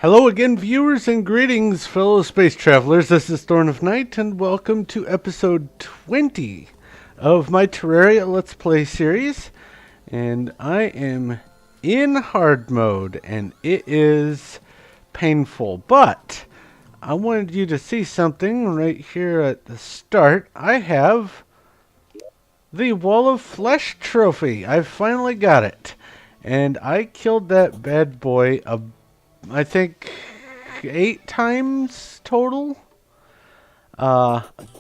Hello again, viewers, and greetings, fellow space travelers. This is Thorn of Night, and welcome to episode 20 of my Terraria Let's Play series. And I am in hard mode, and it is painful. But I wanted you to see something right here at the start. I have the Wall of Flesh trophy. I finally got it. And I killed that bad boy I think 8 times total.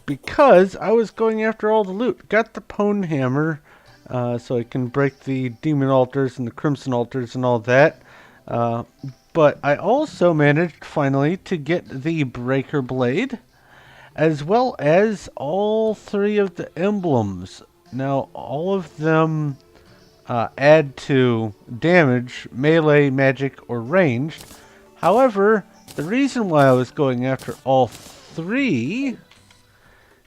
Because I was going after all the loot. Got the Pwn Hammer, so I can break the Demon Altars and the Crimson Altars and all that. But I also managed finally to get the Breaker Blade, as well as all 3 of the emblems. Now, all of them add to damage, melee, magic, or ranged. However, the reason why I was going after all 3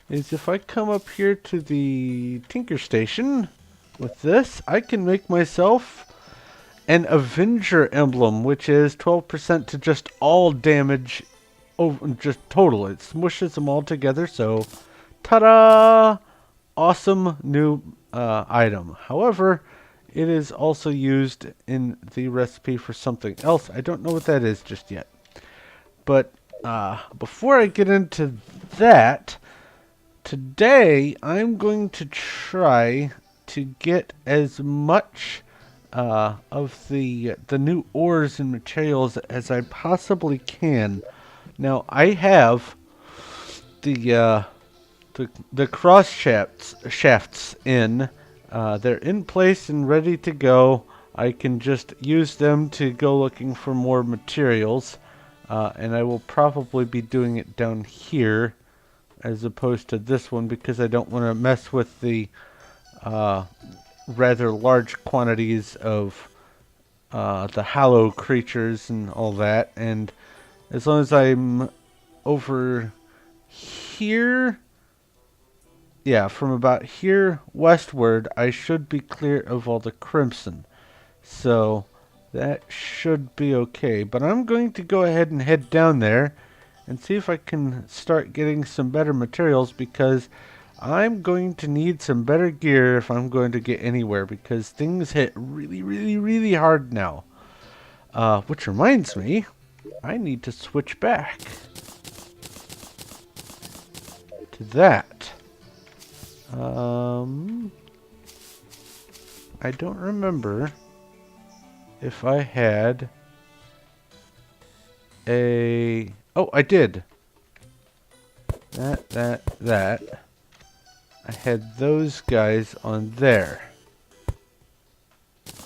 is if I come up here to the Tinker Station with this, I can make myself an Avenger emblem, which is 12% to just all damage, just total. It smushes them all together, so ta-da! Awesome new item. However, it is also used in the recipe for something else. I don't know what that is just yet. But before I get into that, today I'm going to try to get as much of the new ores and materials as I possibly can. Now I have the cross shafts in. They're in place and ready to go. I can just use them to go looking for more materials. And I will probably be doing it down here as opposed to this one because I don't want to mess with the rather large quantities of the hollow creatures and all that. And as long as I'm over here, yeah, from about here westward, I should be clear of all the crimson. So that should be okay. But I'm going to go ahead and head down there and see if I can start getting some better materials, because I'm going to need some better gear if I'm going to get anywhere, because things hit really hard now. Which reminds me, I need to switch back to that. I don't remember if I had a... Oh, I did. That. I had those guys on there.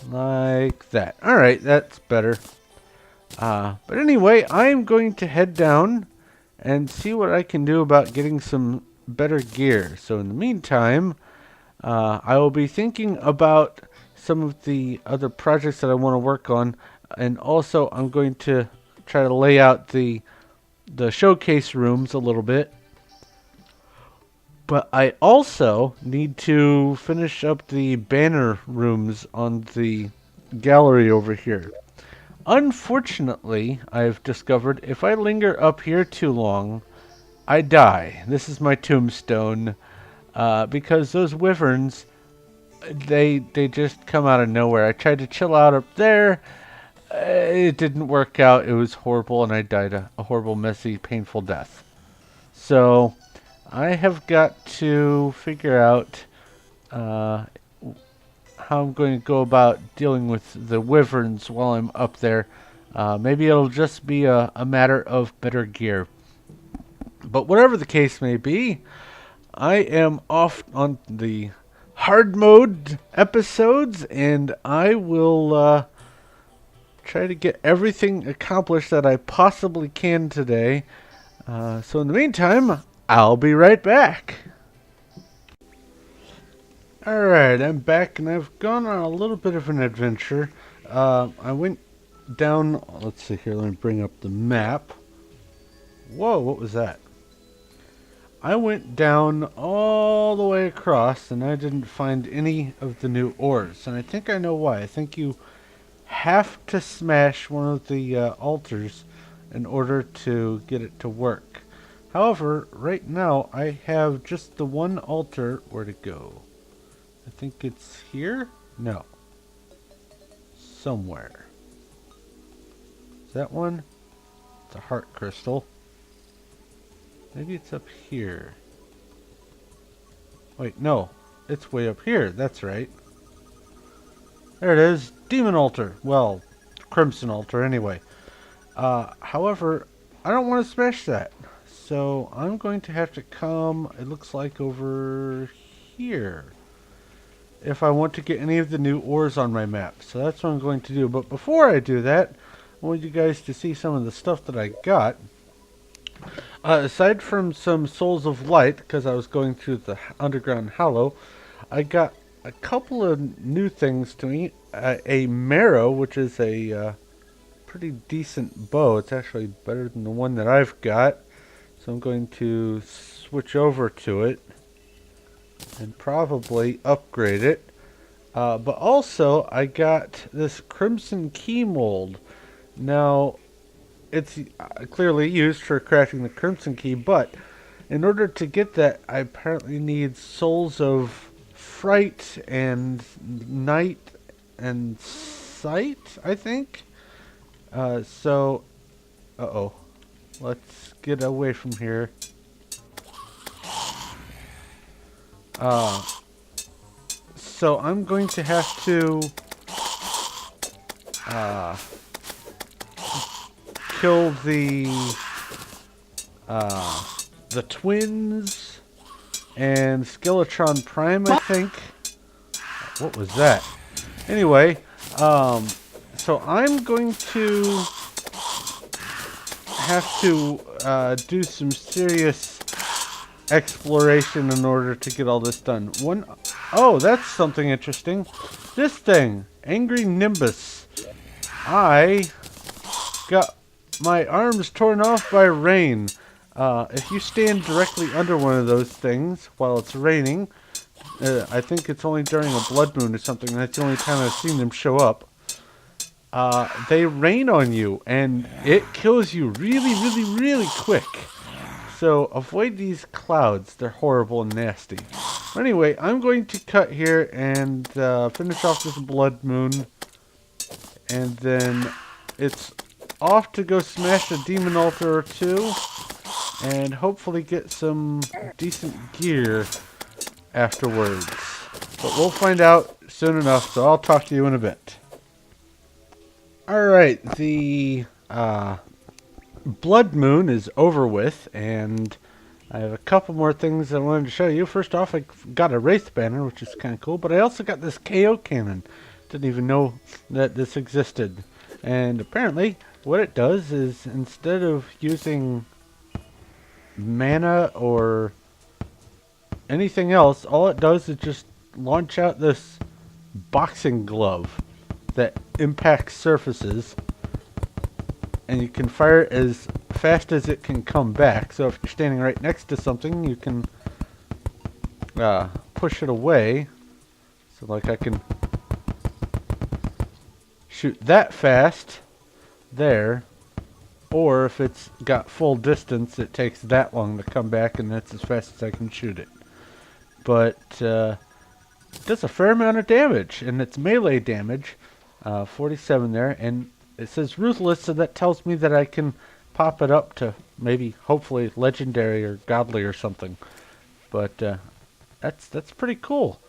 Like that. Alright, that's better. But anyway, I'm going to head down and see what I can do about getting some better gear. So in the meantime, I will be thinking about some of the other projects that I want to work on, and also I'm going to try to lay out the showcase rooms a little bit. But I also need to finish up the banner rooms on the gallery over here. Unfortunately, I've discovered if I linger up here too long, I die. This is my tombstone, because those wyverns, they just come out of nowhere. I tried to chill out up there. It didn't work out. It was horrible, and I died a horrible, messy, painful death. So I have got to figure out how I'm going to go about dealing with the wyverns while I'm up there. Maybe it'll just be a matter of better gear. But whatever the case may be, I am off on the hard mode episodes, and I will try to get everything accomplished that I possibly can today. So in the meantime, I'll be right back. Alright, I'm back, and I've gone on a little bit of an adventure. I went down, let's see here, let me bring up the map. Whoa, what was that? I went down all the way across, and I didn't find any of the new ores. And I think I know why. I think you have to smash one of the altars in order to get it to work. However, right now I have just the one altar. Where to go? I think it's here? No. Somewhere. Is that one? It's a heart crystal. Maybe it's up here. Wait, no. It's way up here. That's right. There it is. Demon altar. Well, crimson altar anyway. However, I don't want to smash that. So I'm going to have to come, it looks like, over here, if I want to get any of the new ores on my map. So that's what I'm going to do. But before I do that, I want you guys to see some of the stuff that I got. Aside from some souls of light, because I was going through the underground hollow, I got a couple of new things to me. A marrow, which is a pretty decent bow. It's actually better than the one that I've got. So I'm going to switch over to it and probably upgrade it. But also, I got this crimson key mold. Now, it's clearly used for crafting the crimson key, but in order to get that, I apparently need souls of fright and night and sight, I think. Uh-oh. Let's get away from here. So I'm going to have to kill the twins and Skeletron Prime, I think. What was that? Anyway, so I'm going to have to do some serious exploration in order to get all this done. Oh, that's something interesting. This thing, Angry Nimbus. I got my arms torn off by rain. If you stand directly under one of those things while it's raining, I think it's only during a blood moon or something. That's the only time I've seen them show up. They rain on you, and it kills you really, really, really quick. So avoid these clouds. They're horrible and nasty. Anyway, I'm going to cut here and finish off this blood moon. And then it's off to go smash a demon altar or two. And hopefully get some decent gear afterwards. But we'll find out soon enough, so I'll talk to you in a bit. Alright, the blood moon is over with, and I have a couple more things I wanted to show you. First off, I got a wraith banner, which is kind of cool, but I also got this KO cannon. Didn't even know that this existed. And apparently, what it does is, instead of using mana or anything else, all it does is just launch out this boxing glove that impacts surfaces, and you can fire it as fast as it can come back. So if you're standing right next to something, you can push it away. So like I can shoot that fast there, or if it's got full distance, it takes that long to come back, and that's as fast as I can shoot it. But it does a fair amount of damage, and it's melee damage. 47 there, and it says ruthless, so that tells me that I can pop it up to maybe, hopefully, legendary or godly or something. But that's pretty cool.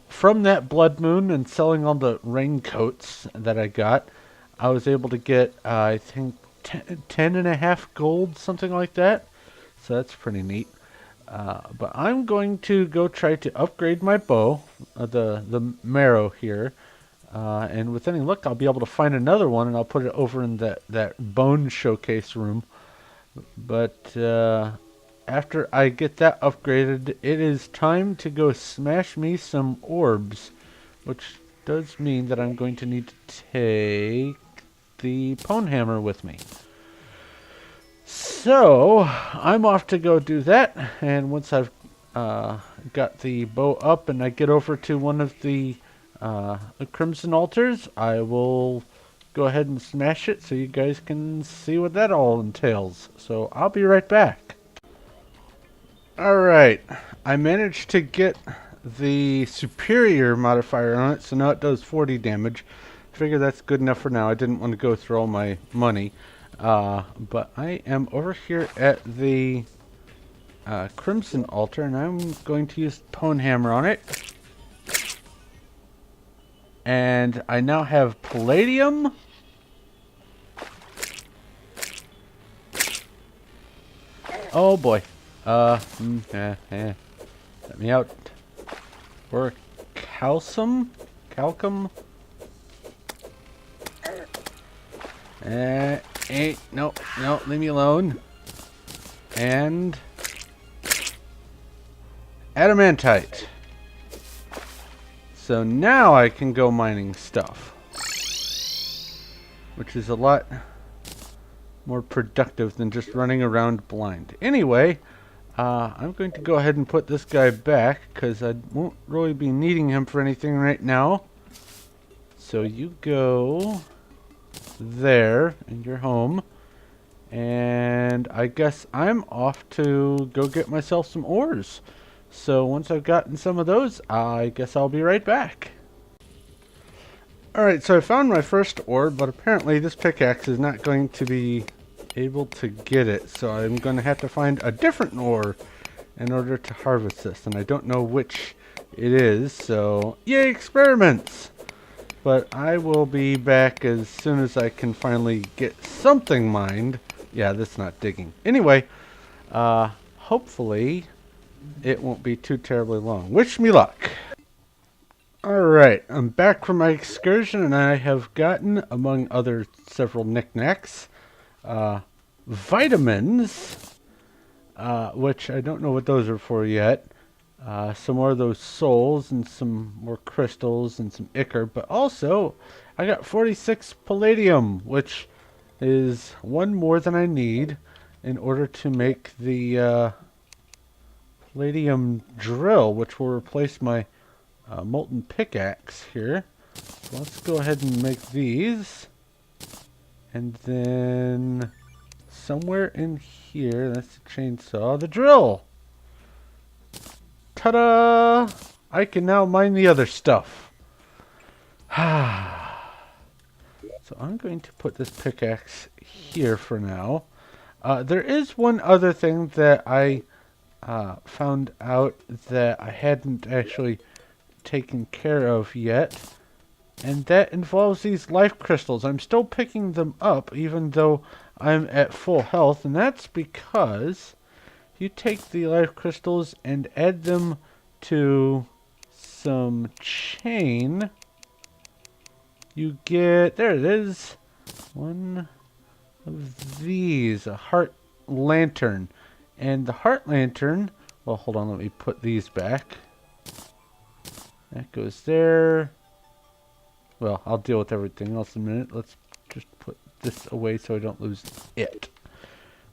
From that blood moon and selling all the raincoats that I got, I was able to get I think 10.5 gold, something like that. So that's pretty neat. But I'm going to go try to upgrade my bow, the marrow here. And with any luck, I'll be able to find another one, and I'll put it over in that bone showcase room. But after I get that upgraded, it is time to go smash me some orbs, which does mean that I'm going to need to take the pwn hammer with me. So I'm off to go do that, and once I've got the bow up and I get over to one of the crimson altars, I will go ahead and smash it so you guys can see what that all entails. So I'll be right back. Alright, I managed to get the superior modifier on it, so now it does 40 damage. I figure that's good enough for now. I didn't want to go through all my money. But I am over here at the Crimson Altar, and I'm going to use Pwn Hammer on it. And I now have Palladium. Oh boy. Let me out. Or Calcium? Calcum? No, leave me alone. And Adamantite. So now I can go mining stuff, which is a lot more productive than just running around blind. Anyway, I'm going to go ahead and put this guy back because I won't really be needing him for anything right now. So you go there and you're home, and I guess I'm off to go get myself some ores. So once I've gotten some of those, I guess I'll be right back. Alright, so I found my first ore, but apparently this pickaxe is not going to be able to get it, so I'm going to have to find a different ore in order to harvest this, and I don't know which it is, so yay, experiments! But I will be back as soon as I can finally get something mined. Yeah, that's not digging. Anyway, hopefully it won't be too terribly long. Wish me luck! Alright, I'm back from my excursion, and I have gotten, among other several knickknacks, vitamins, which I don't know what those are for yet. Some more of those souls, and some more crystals, and some ichor, but also I got 46 palladium, which is one more than I need in order to make the palladium drill, which will replace my molten pickaxe here. So let's go ahead and make these. And then somewhere in here, that's the chainsaw, the drill. Ta-da! I can now mine the other stuff. So I'm going to put this pickaxe here for now. There is one other thing that I found out that I hadn't actually taken care of yet, and that involves these life crystals. I'm still picking them up even though I'm at full health, and that's because you take the life crystals and add them to some chain, you get, there it is, one of these, a heart lantern. And the heart lantern, well, hold on, let me put these back. That goes there. Well, I'll deal with everything else in a minute. Let's just put this away so I don't lose it.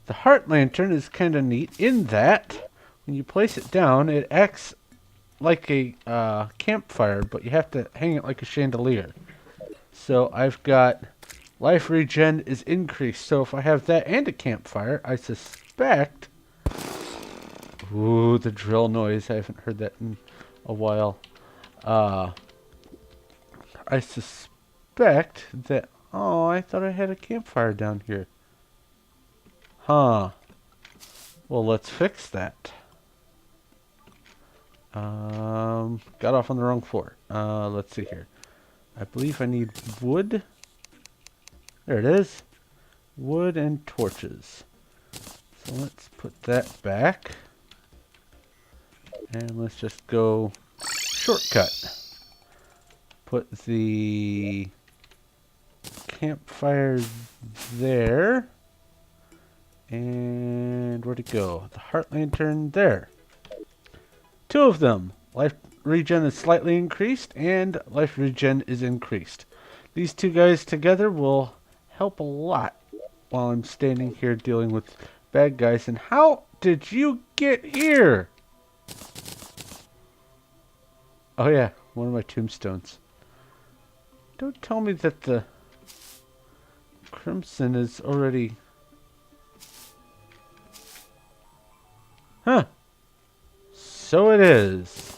The heart lantern is kind of neat in that when you place it down, it acts like a campfire, but you have to hang it like a chandelier. So I've got life regen is increased. So if I have that and a campfire, I suspect... Ooh, the drill noise. I haven't heard that in a while. I suspect that... Oh, I thought I had a campfire down here. Huh. Well, let's fix that. Got off on the wrong floor. Let's see here. I believe I need wood. There it is. Wood and torches. So let's put that back. And let's just go shortcut. Put the campfire there. And where'd it go? The heart lantern there. Two of them. Life regen is slightly increased, and life regen is increased. These two guys together will help a lot while I'm standing here dealing with bad guys. And how did you get here? Oh yeah, one of my tombstones. Don't tell me that the Crimson is already... Huh. So it is.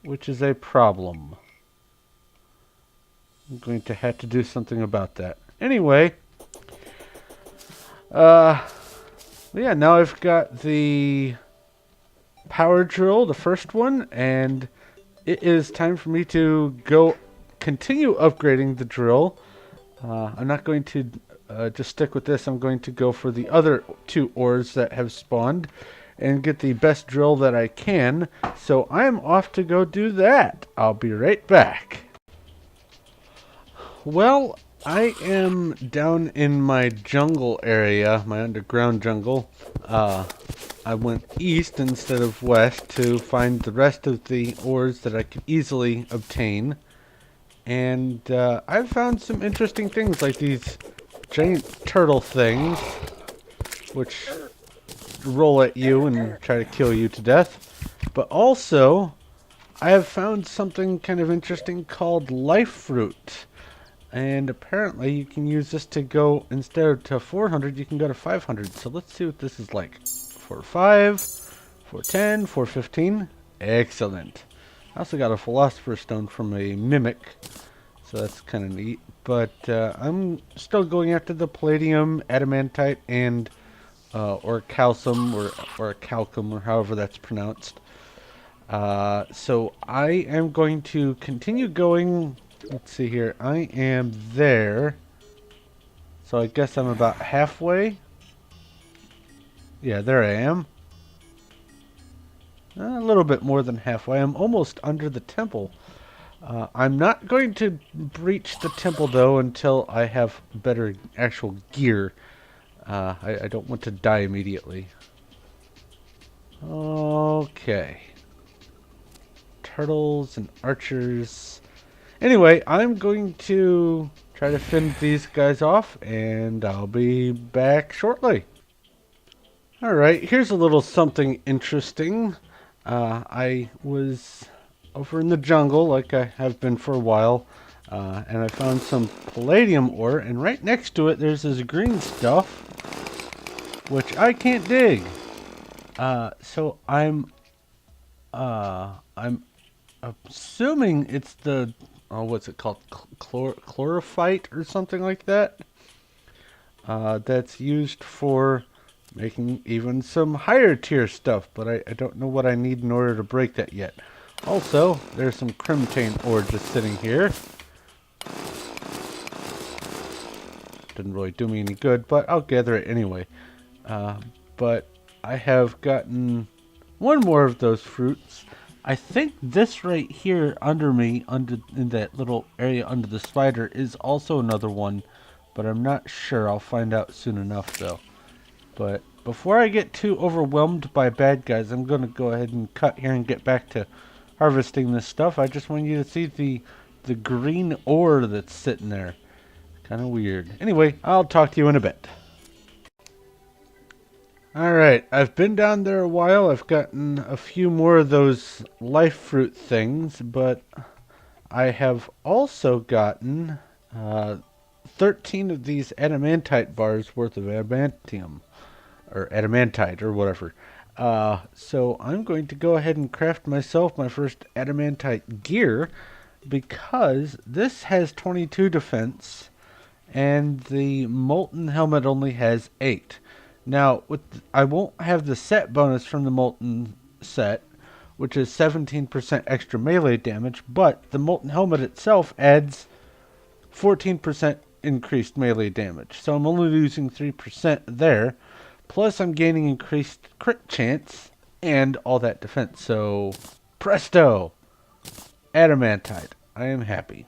Which is a problem. I'm going to have to do something about that. Anyway. Yeah, now I've got the power drill, the first one, and it is time for me to go continue upgrading the drill. I'm not going to just stick with this. I'm going to go for the other 2 ores that have spawned and get the best drill that I can. So I'm off to go do that. I'll be right back. Well, I am down in my jungle area, my underground jungle. I went east instead of west to find the rest of the ores that I could easily obtain. And I've found some interesting things like these giant turtle things, which roll at you and try to kill you to death. But also, I have found something kind of interesting called life fruit. And apparently you can use this to go, instead of to 400, you can go to 500. So let's see what this is like. 4-5, 4-10, 4-15. Excellent. I also got a philosopher's stone from a mimic. So that's kind of neat. But I'm still going after the palladium, adamantite, and or calcium, or calcum, or however that's pronounced. So I am going to continue going. Let's see here. I am there. So I guess I'm about halfway. Yeah, there I am. A little bit more than halfway. I'm almost under the temple. I'm not going to breach the temple, though, until I have better actual gear. I don't want to die immediately. Okay. Turtles and archers. Anyway, I'm going to try to fend these guys off, and I'll be back shortly. Alright, here's a little something interesting. I was over in the jungle, like I have been for a while, and I found some palladium ore, and right next to it there's this green stuff, which I can't dig. So I'm assuming it's the... what's it called? Chlorophyte or something like that. That's used for making even some higher tier stuff, but I don't know what I need in order to break that yet. Also, there's some crimtane ore just sitting here. Didn't really do me any good, but I'll gather it anyway. But I have gotten one more of those fruits. I think this right here under me, in that little area under the spider, is also another one, but I'm not sure. I'll find out soon enough, though. But before I get too overwhelmed by bad guys, I'm going to go ahead and cut here and get back to harvesting this stuff. I just want you to see the green ore that's sitting there. Kind of weird. Anyway, I'll talk to you in a bit. Alright, I've been down there a while. I've gotten a few more of those life fruit things, but I have also gotten 13 of these adamantite bars worth of adamantium, or adamantite, or whatever. So I'm going to go ahead and craft myself my first adamantite gear, because this has 22 defense, and the molten helmet only has 8. Now, I won't have the set bonus from the molten set, which is 17% extra melee damage, but the molten helmet itself adds 14% increased melee damage. So I'm only losing 3% there, plus I'm gaining increased crit chance and all that defense. So, presto! Adamantite. I am happy.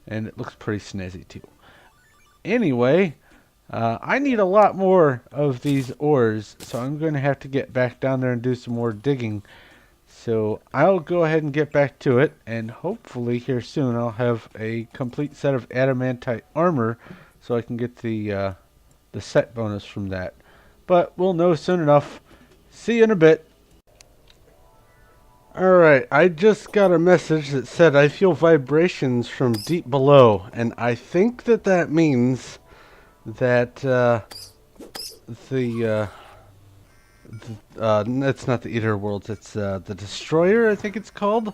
And it looks pretty snazzy too. Anyway... I need a lot more of these ores, so I'm going to have to get back down there and do some more digging. So I'll go ahead and get back to it, and hopefully here soon I'll have a complete set of adamantite armor, so I can get the set bonus from that. But we'll know soon enough. See you in a bit. Alright, I just got a message that said I feel vibrations from deep below, and I think that that means that the it's not the Eater Worlds, it's the Destroyer, I think it's called,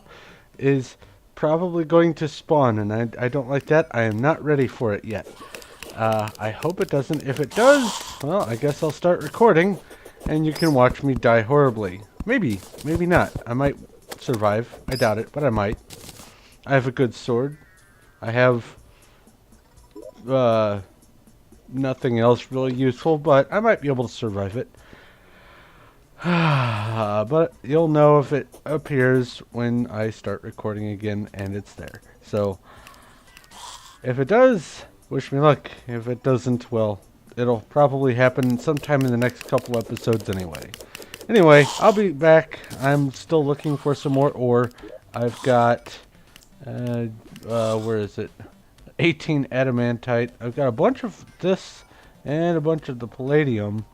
is probably going to spawn, and I don't like that. I am not ready for it yet. I hope it doesn't. If it does, well, I guess I'll start recording, and you can watch me die horribly. Maybe, maybe not. I might survive. I doubt it, but I might. I have a good sword. I have nothing else really useful, but I might be able to survive it. But you'll know if it appears when I start recording again and it's there. So, if it does, wish me luck. If it doesn't, well, it'll probably happen sometime in the next couple episodes anyway. Anyway, I'll be back. I'm still looking for some more ore. I've got, where is it? 18 adamantite. I've got a bunch of this and a bunch of the palladium,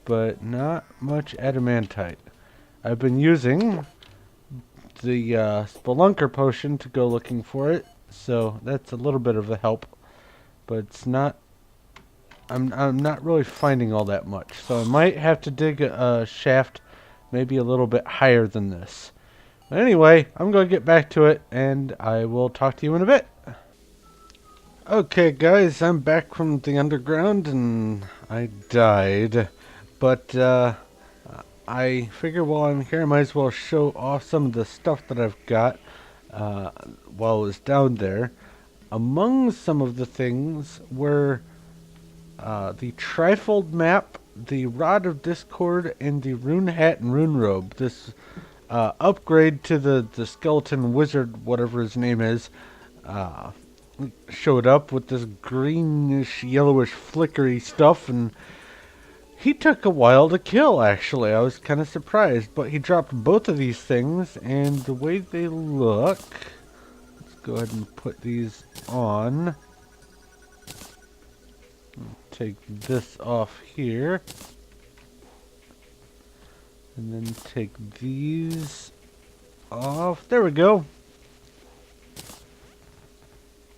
but not much adamantite. I've been using the spelunker potion to go looking for it, so that's a little bit of a help, but it's not. I'm not really finding all that much, so I might have to dig a shaft maybe a little bit higher than this. But anyway, I'm going to get back to it, and I will talk to you in a bit. Okay, guys, I'm back from the underground, and I died. But I figure while I'm here, I might as well show off some of the stuff that I've got while I was down there. Among some of the things were the trifold map, the Rod of Discord, and the Rune Hat and Rune Robe. This upgrade to the skeleton wizard, whatever his name is, showed up with this greenish, yellowish, flickery stuff, and he took a while to kill, actually. I was kind of surprised, but he dropped both of these things, and the way they look... Let's go ahead and put these on. Take this off here. And then take these off. There we go.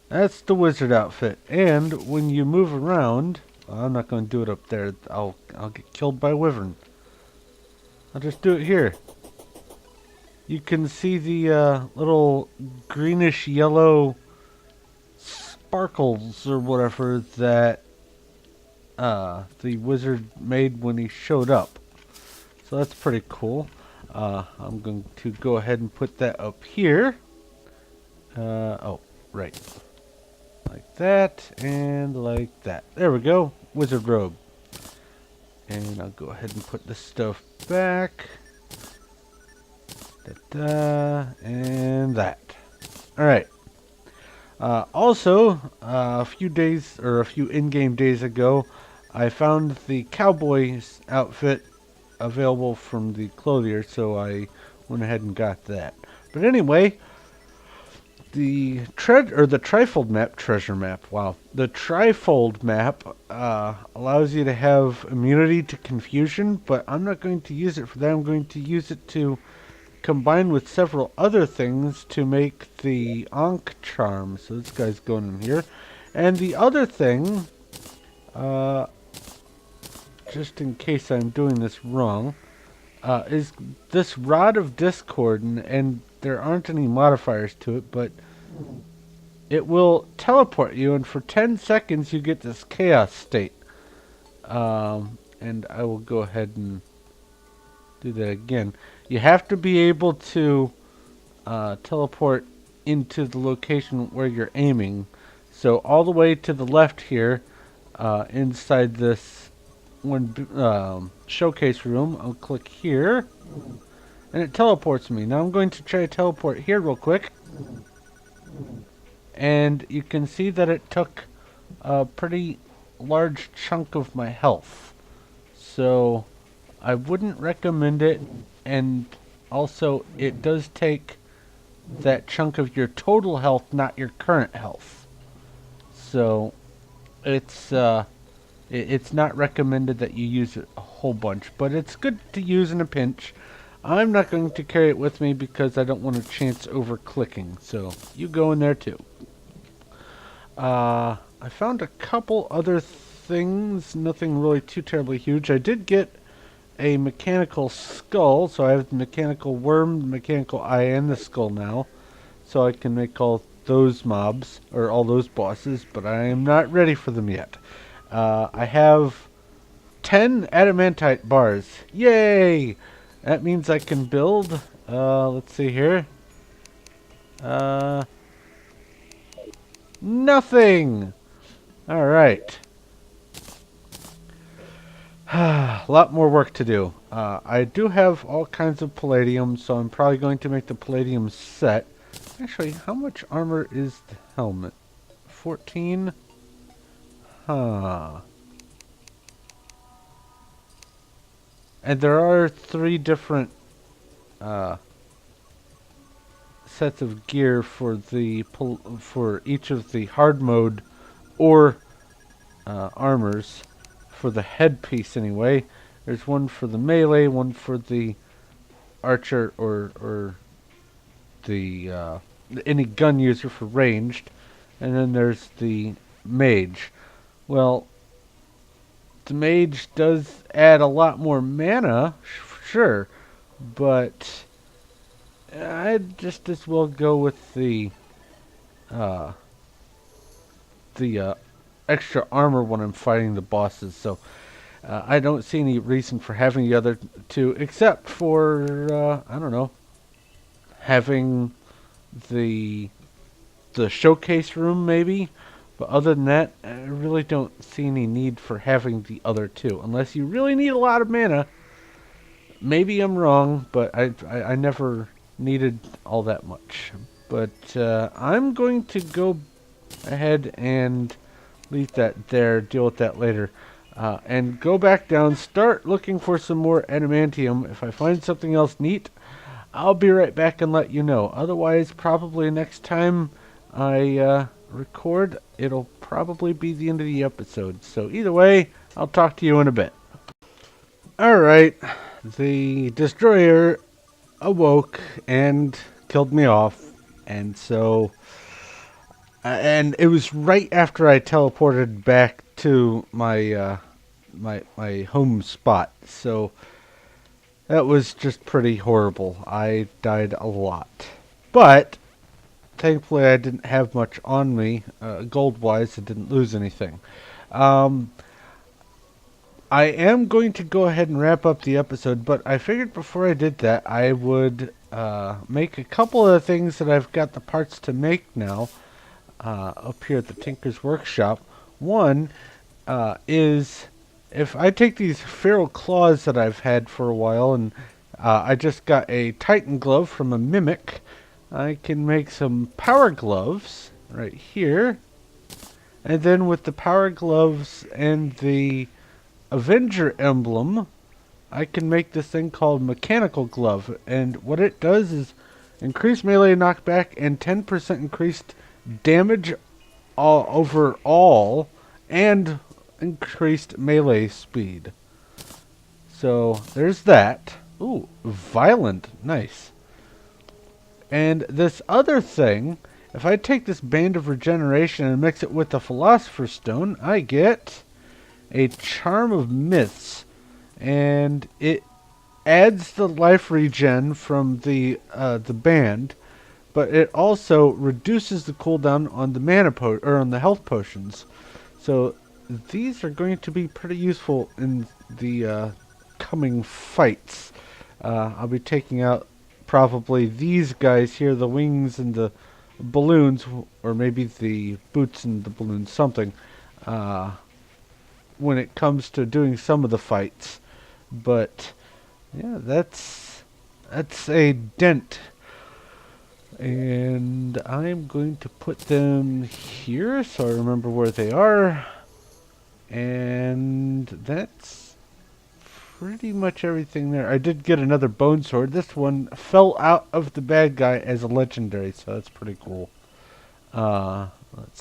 That's the wizard outfit. And when you move around, I'm not going to do it up there. I'll get killed by a wyvern. I'll just do it here. You can see the little greenish yellow sparkles or whatever that the wizard made when he showed up. So that's pretty cool. I'm going to go ahead and put that up here. Oh, right. Like that, and like that. There we go. Wizard robe. And I'll go ahead and put this stuff back. And that. Alright. Also, a few days, or a few in-game days ago, I found the cowboy's outfit available from the clothier, so I went ahead and got that. But anyway, the trifold map, treasure map, wow. The trifold map allows you to have immunity to confusion, but I'm not going to use it for that. I'm going to use it to combine with several other things to make the Ankh charm. So this guy's going in here. And the other thing, just in case I'm doing this wrong, is this Rod of Discord, and there aren't any modifiers to it, but it will teleport you, and for 10 seconds you get this chaos state. And I will go ahead and do that again. You have to be able to teleport into the location where you're aiming. So all the way to the left here, inside this one showcase room, I'll click here, and it teleports me. Now I'm going to try to teleport here real quick, and you can see that it took a pretty large chunk of my health. So I wouldn't recommend it, and also it does take that chunk of your total health, not your current health. So it's not recommended that you use it a whole bunch, but it's good to use in a pinch. I'm not going to carry it with me because I don't want a chance over clicking. So you go in there too. I found a couple other things, nothing really too terribly huge. I did get a mechanical skull, so I have the mechanical worm, the mechanical eye, and the skull now. So I can make all those mobs, or all those bosses, but I am not ready for them yet. I have 10 adamantite bars. Yay! That means I can build, let's see here. Nothing! Alright. A lot more work to do. I do have all kinds of palladium, so I'm probably going to make the palladium set. Actually, how much armor is the helmet? 14? Huh. And there are 3 different sets of gear for the for each of the hard mode or armors. For the headpiece anyway. There's one for the melee, one for the archer or the any gun user for ranged, and then there's the mage. Well, the mage does add a lot more mana, sure, but I'd just as well go with uh, the extra armor when I'm fighting the bosses. So I don't see any reason for having the other two, except for I don't know, having the showcase room maybe. But other than that, I really don't see any need for having the other two, unless you really need a lot of mana. Maybe I'm wrong, but I never needed all that much. But I'm going to go ahead and leave that there, deal with that later. And go back down, start looking for some more adamantium. If I find something else neat, I'll be right back and let you know. Otherwise, probably next time I record, it'll probably be the end of the episode. So either way, I'll talk to you in a bit. Alright, the destroyer awoke and killed me off. And so... and it was right after I teleported back to my my home spot, so that was just pretty horrible. I died a lot, but thankfully I didn't have much on me, gold-wise. I didn't lose anything. I am going to go ahead and wrap up the episode, but I figured before I did that, I would make a couple of things that I've got the parts to make now. Up here at the Tinker's Workshop. One is if I take these feral claws that I've had for a while, and I just got a Titan glove from a mimic, I can make some power gloves right here. And then with the power gloves and the Avenger emblem, I can make this thing called Mechanical Glove. And what it does is increase melee knockback and 10% increased damage overall and increased melee speed. So there's that. Ooh, violent. Nice. And this other thing, if I take this Band of Regeneration and mix it with the Philosopher's Stone, I get a Charm of Myths. And it adds the life regen from the band, but it also reduces the cooldown on the mana or on the health potions. So these are going to be pretty useful in the coming fights. I'll be taking out probably these guys here, the wings and the balloons, or maybe the boots and the balloons, something, when it comes to doing some of the fights. But yeah, that's a dent. And I'm going to put them here so I remember where they are. And that's pretty much everything there. I did get another bone sword. This one fell out of the bad guy as a legendary, so that's pretty cool. Let's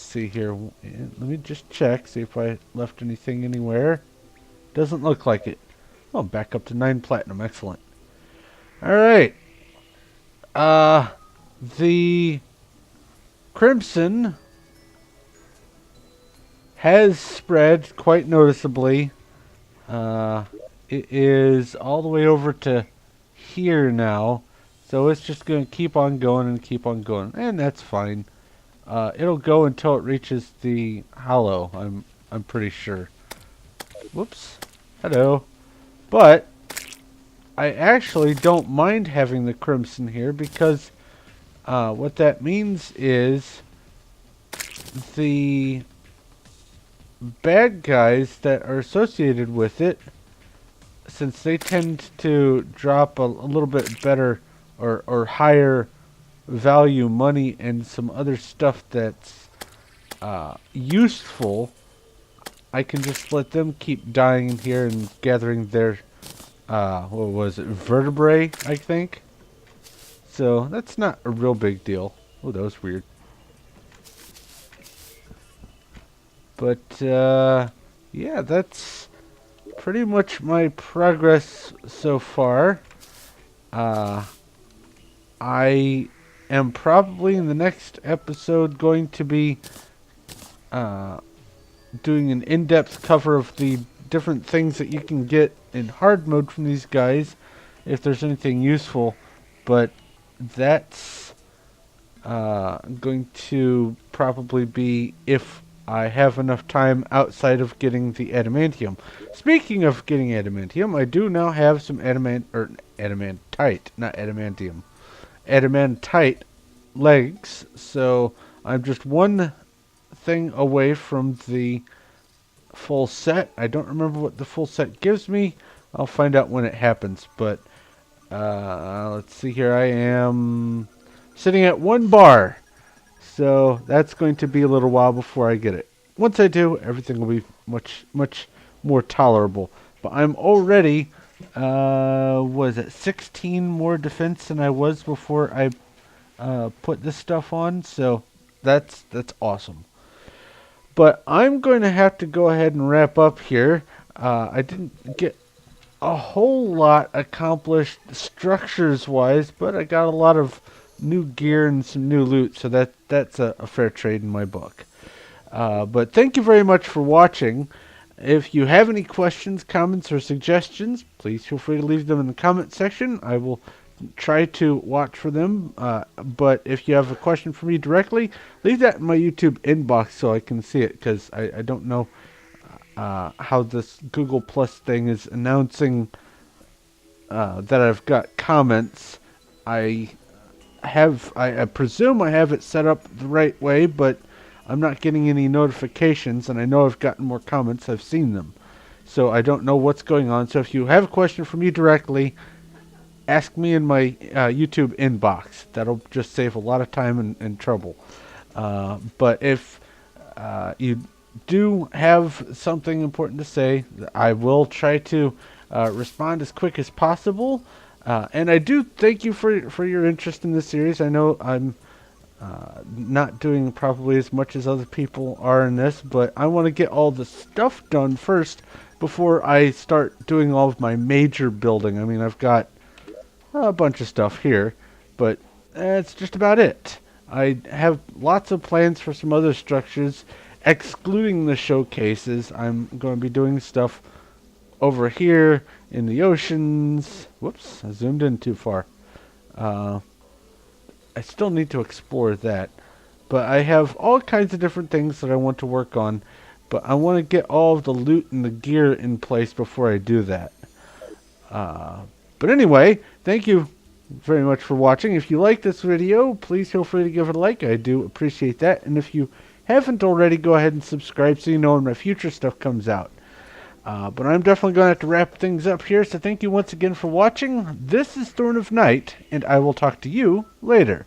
see here. Let me just check, see if I left anything anywhere. Doesn't look like it. Oh, back up to 9 platinum. Excellent. Alright. The crimson has spread quite noticeably. It is all the way over to here now. So it's just going to keep on going and keep on going. And that's fine. It'll go until it reaches the hollow, I'm pretty sure. Whoops. Hello. But I actually don't mind having the crimson here because what that means is the bad guys that are associated with it, since they tend to drop a little bit better or higher value money and some other stuff that's useful, I can just let them keep dying in here and gathering their, what was it, vertebrae, I think. So that's not a real big deal. Oh, that was weird. But, yeah, that's pretty much my progress so far. I am probably in the next episode going to be doing an in-depth cover of the different things that you can get in hard mode from these guys, if there's anything useful. But that's going to probably be if I have enough time outside of getting the adamantium. Speaking of getting adamantium, I do now have some adamantite, not adamantium. Adamantite legs, so I'm just one thing away from the full set. I don't remember what the full set gives me. I'll find out when it happens, but let's see here. I am sitting at 1 bar, so that's going to be a little while before I get it. Once I do, everything will be much more tolerable. But I'm already was it 16 more defense than I was before I put this stuff on, so that's awesome. But I'm going to have to go ahead and wrap up here. I didn't get a whole lot accomplished structures wise, but I got a lot of new gear and some new loot, so that's a fair trade in my book. But thank you very much for watching. If you have any questions, comments, or suggestions, please feel free to leave them in the comment section. I will try to watch for them. But if you have a question for me directly, leave that in my YouTube inbox so I can see it, because I don't know how this Google Plus thing is announcing that I've got comments. I presume I have it set up the right way, but I'm not getting any notifications, and I know I've gotten more comments. I've seen them. So I don't know what's going on. So if you have a question for me directly, ask me in my YouTube inbox. That'll just save a lot of time and trouble. But if you do have something important to say, I will try to respond as quick as possible. And I do thank you for your interest in this series. I know I'm not doing probably as much as other people are in this, but I want to get all the stuff done first before I start doing all of my major building. I mean, I've got a bunch of stuff here, but that's just about it. I have lots of plans for some other structures, excluding the showcases. I'm going to be doing stuff over here in the oceans. Whoops, I zoomed in too far. I still need to explore that. But I have all kinds of different things that I want to work on. But I want to get all of the loot and the gear in place before I do that. But anyway, thank you very much for watching. If you like this video, please feel free to give it a like. I do appreciate that. And if you haven't already, go ahead and subscribe so you know when my future stuff comes out. But I'm definitely going to have to wrap things up here. So thank you once again for watching. This is Thorn of Night, and I will talk to you later.